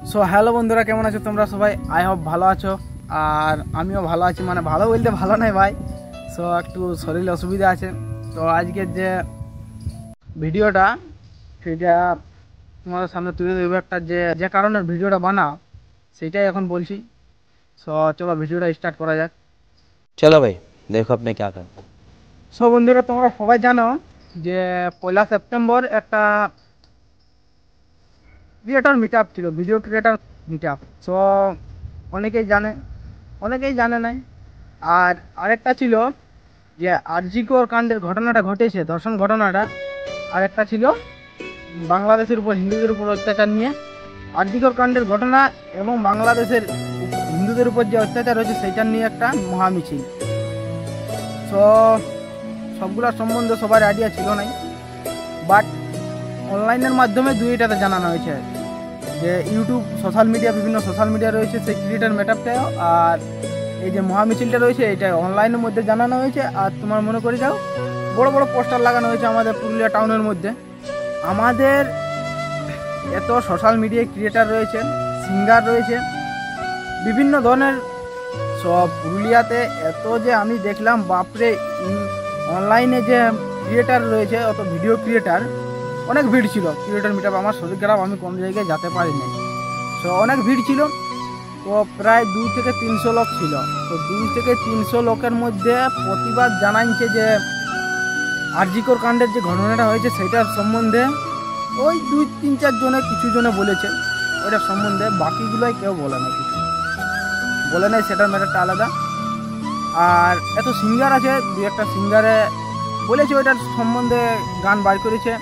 So hello বন্ধুরা, কেমন আছো তোমরা সবাই? আই হোপ ভালো আছো। আর আমিও ভালো আছি, মানে ভালো বলতে ভালো নাই ভাই, সো একটু শরীর অসুবিধা আছে। তো আজকের যে ভিডিওটা সেটা তোমাদের সামনে তুলে দেবো, একটা যে কারণের ভিডিওটা বানাও সেটাই এখন বলছি। সো চলো ভিডিওটা স্টার্ট করা যাক। चलो भाई देखो अब मैं क्या कर। সো বন্ধুরা, তোমরা সবাই জানো যে 1 সেপ্টেম্বর একটা ক্রিয়েটর মিট আপ ছিল, video creator meet up. So অনেকেই জানে, অনেকেই জানে নাই। আর আরেকটা ছিল যে আরজিকর কাণ্ডের ঘটনাটা ঘটেছে, ধর্ষণ ঘটনাটা। আরেকটা ছিল বাংলাদেশের উপর হিন্দুদের উপর অত্যাচার নিয়ে। আরজিকর কাণ্ডের ঘটনা এবং বাংলাদেশের হিন্দুদের উপর যে অত্যাচার হয়েছে সেইটার নিয়ে একটা মহামিছিল। তো সবগুলোর সম্বন্ধে সবার আইডিয়া ছিল নাই, বাট অনলাইনের মাধ্যমে দুইটাতে জানানো হয়েছে যে ইউটিউব, সোশ্যাল মিডিয়া, বিভিন্ন সোশ্যাল মিডিয়া রয়েছে সেই ক্রিয়েটার মেটআপটাও, আর এই যে মহামিছিলটা রয়েছে এটা অনলাইনের মধ্যে জানানো হয়েছে। আর তোমার মনে করে যাও বড় বড় পোস্টার লাগানো হয়েছে আমাদের পুরুলিয়া টাউনের মধ্যে। আমাদের এত সোশ্যাল মিডিয়ায় ক্রিয়েটার রয়েছে, সিঙ্গার রয়েছে, বিভিন্ন ধরনের। সব পুরুলিয়াতে এত যে আমি দেখলাম, বাপরে, অনলাইনে যে ক্রিয়েটার রয়েছে, অত ভিডিও ক্রিয়েটার, অনেক ভিড় ছিল। ক্রিয়েটার মিট আপ আমার শরীর খারাপ, আমি কম জায়গায় যেতে পারিনি। সো অনেক ভিড় ছিল, তো প্রায় 2 থেকে 300 লোক ছিল। তো 2 থেকে 300 লোকের মধ্যে প্রতিবাদ জানাইছে যে আরজিকর কাণ্ডের যে ঘটনাটা হয়েছে সেটার সম্বন্ধে ওই 2-3-4 জনে, কিছু জনে বলেছে ওইটার সম্বন্ধে, বাকিগুলোই কেউ বলে না, কিছু বলে নাই। সেটার ম্যাটারটা আলাদা। আর এত সিঙ্গার আছে, 2-1টা সিঙ্গারে বলেছে ওইটার সম্বন্ধে, গান বার করেছে,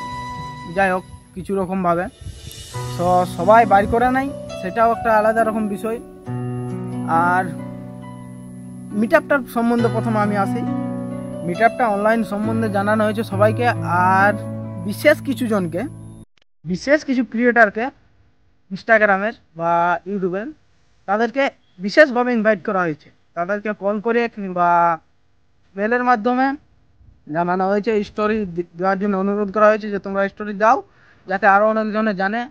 যাই হোক কিছু রকমভাবে। তো সবাই বাইর করে নাই, সেটাও একটা আলাদা রকম বিষয়। আর মিট আপটার সম্বন্ধে প্রথমে আমি আসি। মিট আপটা অনলাইন সম্বন্ধে জানানো হয়েছে সবাইকে, আর বিশেষ কিছু জনকে, বিশেষ কিছু ক্রিয়েটারকে, ইনস্টাগ্রামের বা ইউটিউবের, তাদেরকে বিশেষভাবে ইনভাইট করা হয়েছে। তাদেরকে কল করে কিংবা মেলের মাধ্যমে জানানো হয়েছে, স্টোরি দেওয়ার জন্য অনুরোধ করা হয়েছে যে তোমরা স্টোরি দাও যাতে আরও অনেকজনে জানে।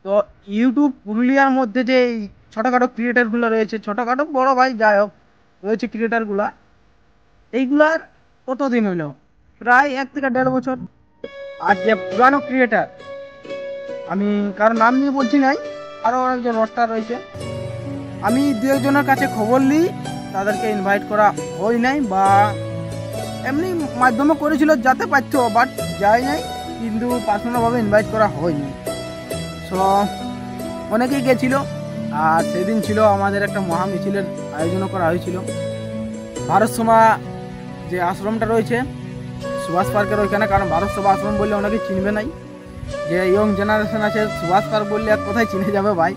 তো ইউটিউব পুরুলিয়ার মধ্যে যে এই ছোটোখাটো ক্রিয়েটারগুলো রয়েছে, ছোটোখাটো বড় ভাই যাই হোক রয়েছে ক্রিয়েটারগুলা, এইগুলার কতদিন হইল? প্রায় 1 থেকে 1.5 বছর। আর যে পুরানো ক্রিয়েটার, আমি কারো নাম নিয়ে বলছি নাই, আরও অনেকজন রস্টার রয়েছে, আমি 2-1 জনের কাছে খবর নিই, তাদেরকে ইনভাইট করা হয় নাই, বা এমনি মাধ্যমে করেছিল যাতে পারতো, বাট যায় নাই, কিন্তু পার্সোনালভাবে ইনভাইট করা হয়নি। সো অনেকেই গেছিলো। আর সেদিন ছিল আমাদের একটা মহামিছিলের আয়োজনও করা হয়েছিল ভারত সভা যে আশ্রমটা রয়েছে সুভাষ পার্কের ওইখানে। কারণ ভারত সভা আশ্রম বললে অনেকে চিনবে নাই, যে ইয়ং জেনারেশন আছে, সুভাষ পার্ক বললে এক কোথায় চিনে যাবে ভাই,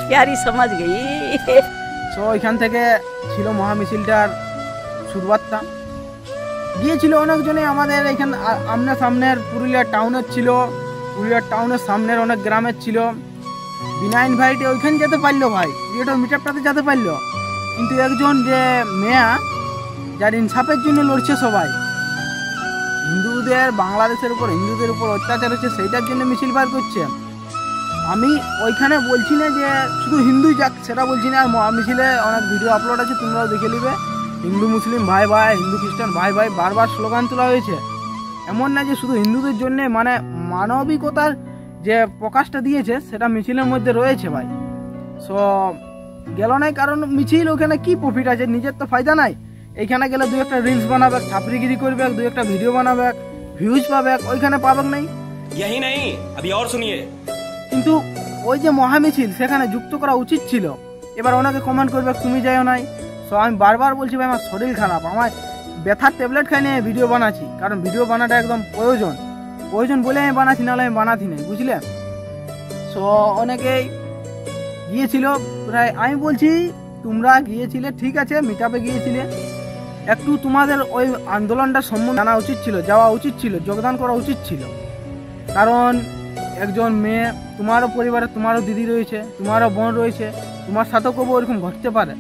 प्यारी समझ गई। সো ওইখান থেকে ছিল মহামিছিলটার শুরুয়াতটা। গিয়েছিল অনেকজনে আমাদের এখানে আমনে সামনের পুরুলিয়া টাউনের ছিল, পুরুলিয়া টাউনের সামনের অনেক গ্রামের ছিল। বিনা ইনভাইটে ওইখানে যেতে পারলো ভাই, ক্রিয়েটর মিট আপটাতে যেতে পারলো। কিন্তু একজন যে মেয়া, যার ইনসাফের জন্য লড়ছে সবাই, হিন্দুদের, বাংলাদেশের উপর হিন্দুদের উপর অত্যাচার হচ্ছে সেইটার জন্য মিছিল বার করছে। আমি ওইখানে বলছি না যে শুধু হিন্দুই যাক, সেটা বলছি না। আর মিছিলে অনেক ভিডিও আপলোড আছে, তোমরাও দেখে নিবে। হিন্দু মুসলিম ভাই ভাই, হিন্দু খ্রিস্টান ভাই ভাই, বারবার স্লোগান তোলা হয়েছে। এমন না যে শুধু হিন্দুদের জন্যে, মানে মানবিকতার যে প্রকাশটা দিয়েছে সেটা মিছিলের মধ্যে রয়েছে ভাই। সো গেল নাই, কারণ মিছিল ওখানে কি প্রফিট আছে, নিজের তো ফায়দা নাই। এইখানে গেলে 2-1টা রিলস বানাবে, ছাপড়িগিরি করবে, 2-1টা ভিডিও বানাবে, ভিউজ পাবে, ওইখানে পাবে নাই। यही नहीं, अभी और सुनिए। কিন্তু ওই যে মহামিছিল সেখানে যুক্ত করা উচিত ছিল। এবার অনেকে কমেন্ট করবে তুমি যাইও নাই। সো আমি বারবার বলছি ভাই, আমার শরীর খারাপ, আমার ব্যথার ট্যাবলেট খাই নিয়ে ভিডিও বানাচ্ছি, কারণ ভিডিও বানাটা একদম প্রয়োজন, প্রয়োজন বলে আমি বানাচ্ছি, নাহলে আমি বানাচ্ছি না, বুঝলে। সো অনেকেই গিয়েছিল প্রায়, আমি বলছি তোমরা গিয়েছিলে ঠিক আছে, মিট আপে গিয়েছিলে, একটু তোমাদের ওই আন্দোলনটার সম্বন্ধে জানা উচিত ছিল, যাওয়া উচিত ছিল, যোগদান করা উচিত ছিল। কারণ একজন মেয়ে, তোমারও পরিবারে তোমারও দিদি রয়েছে, তোমারও বোন রয়েছে, তোমার সাথেও কবো ওরকম ঘটতে পারে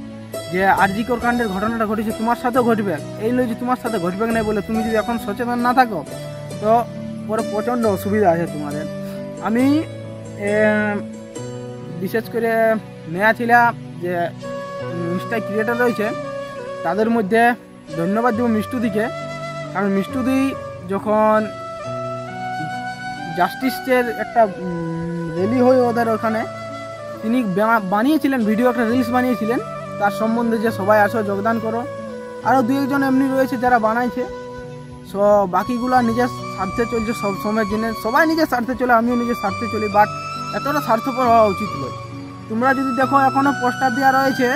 যে আরজিকর কাণ্ডের ঘটনাটা ঘটেছে, তোমার সাথেও ঘটবে। এই নয় যে তোমার সাথে ঘটবে না বলে তুমি যদি এখন সচেতন না থাকো তো পরে প্রচণ্ড অসুবিধা আছে তোমাদের। আমি বিশেষ করে নেয়া ছিল যে ইনস্টা ক্রিয়েটার রয়েছে তাদের মধ্যে ধন্যবাদ দেবো মিষ্টুদিকে। কারণ মিষ্টুদি যখন জাস্টিসের একটা র্যালি হয়ে ওদের ওখানে তিনি বানিয়েছিলেন ভিডিও, একটা রিলস বানিয়েছিলেন তার সম্বন্ধে যে সবাই আসো যোগদান করো। আরও দু একজন এমনি রয়েছে যারা বানাইছে। সো বাকিগুলা নিজের স্বার্থে চলছে সব সময়ের জন্য, সবাই নিজের স্বার্থে চলে, আমিও নিজের স্বার্থে চলি, বাট এতটা স্বার্থপর হওয়া উচিত নয়। তোমরা যদি দেখো এখনও পোস্টার দেওয়া রয়েছে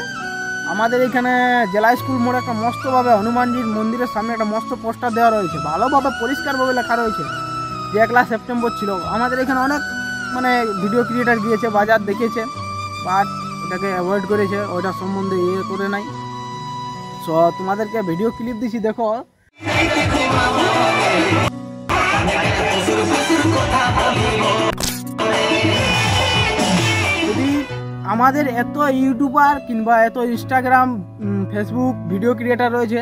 আমাদের এখানে জেলা স্কুল মোড়ে একটা মস্তভাবে হনুমানজির মন্দিরের সামনে একটা মস্ত পোস্টার দেওয়া রয়েছে, ভালোভাবে পরিষ্কারভাবে লেখা রয়েছে যে 1 সেপ্টেম্বর ছিল। আমাদের এখানে অনেক ভিডিও ক্রিয়েটার গিয়েছে, বাজার দেখেছে, বাট ওটাকে অ্যাভয়েড করেছে, ওইটার সম্বন্ধে করে নাই। সো তোমাদেরকে ভিডিও ক্লিপ দিছি, দেখো। যদি আমাদের এত ইউটিউবার কিংবা এত ইনস্টাগ্রাম ফেসবুক ভিডিও ক্রিয়েটার রয়েছে,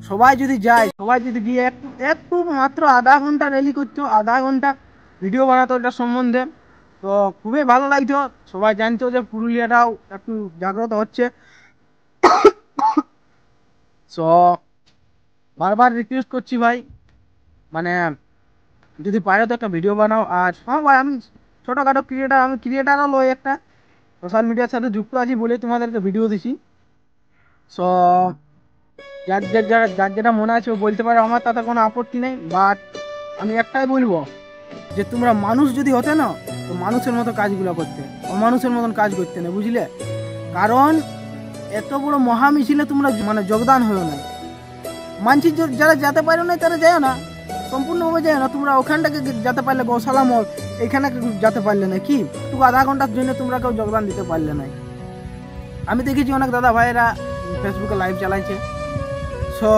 সবাই যদি যায়, সবাই যদি গিয়ে একটু মাত্র আধা ঘন্টা র্যালি করতো, আধা ঘন্টা ভিডিও বানাতো এটার সম্বন্ধে, তো খুবই ভালো লাগতো। সবাই জানতো যে পুরুলিয়াটাও একটু জাগ্রত হচ্ছে। সো বারবার রিকোয়েস্ট করছি ভাই, যদি পারো তো একটা ভিডিও বানাও। আর হ্যাঁ ভাই, আমি ছোটোখাটো ক্রিয়েটার, আমি ক্রিয়েটারও লই, একটা সোশ্যাল মিডিয়ার সাথে যুক্ত আছি বলে তোমাদেরকে ভিডিও দিছি। সো যার যেটা মনে আছে ও বলতে পারে, আমার তাতে কোনো আপত্তি নেই। বাট আমি একটাই বলবো যে তোমরা মানুষ যদি হতে না, তো মানুষের মতো কাজগুলো করতে, অমানুষের মতন কাজ করতে না, বুঝলে? কারণ এত বড় মহা মিছিলে তোমরা যোগদান হয়েও না। মানছি যারা যেতে পারো না তারা যায় না, সম্পূর্ণভাবে যায় না। তোমরা ওখানটাকে যেতে পারলে, গৌশালা মোড় এখানে যেতে পারলে না, কি একটু আধা ঘন্টার জন্য তোমরা কেউ যোগদান দিতে পারলে না। আমি দেখেছি অনেক দাদা ভাইয়েরা ফেসবুকে লাইভ চালাইছে, সো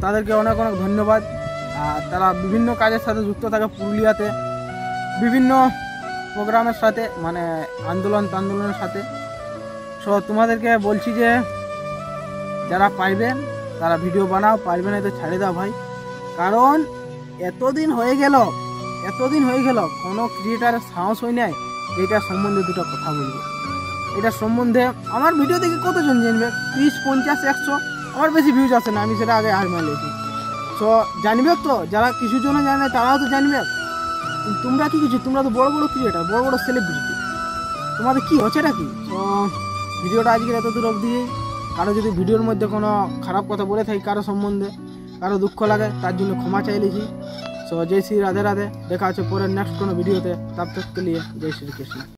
তাদেরকে অনেক অনেক ধন্যবাদ। আর তারা বিভিন্ন কাজের সাথে যুক্ত থাকে পুরুলিয়াতে, বিভিন্ন প্রোগ্রামের সাথে, আন্দোলনের সাথে। সো তোমাদেরকে বলছি যে যারা পারবে তারা ভিডিও বানাও, পারবে না তো ছাড়ে দাও ভাই। কারণ এতদিন হয়ে গেল কোনো ক্রিয়েটারের সাহস হয় নাই যে এটার সম্বন্ধে দুটো কথা বলবো। এটার সম্বন্ধে আমার ভিডিও দেখে কতজন জানবে? 30, 50, 100, আমার বেশি ভিউজ আসে না, আমি সেটা আগে হার মারলেছি। সো জানবে তো, যারা কিছু জন জানে তারাও তো জানবে। তোমরা কি কিছু, তোমরা তো বড় বড় ক্রিয়েটার, বড় বড় সেলিব্রিটি, তোমাদের কি হচ্ছে নাকি? তো ভিডিওটা আজকের এত দূর অবধি। কারো যদি ভিডিওর মধ্যে কোনো খারাপ কথা বলে থাকি কারো সম্বন্ধে, কারো দুঃখ লাগে, তার জন্য ক্ষমা চাইলেছি। সো জয় শ্রী রাধে রাধে, দেখা হচ্ছে পরের নেক্সট কোনো ভিডিওতে। তব তক কে লিয়ে জয় শ্রী কৃষ্ণ।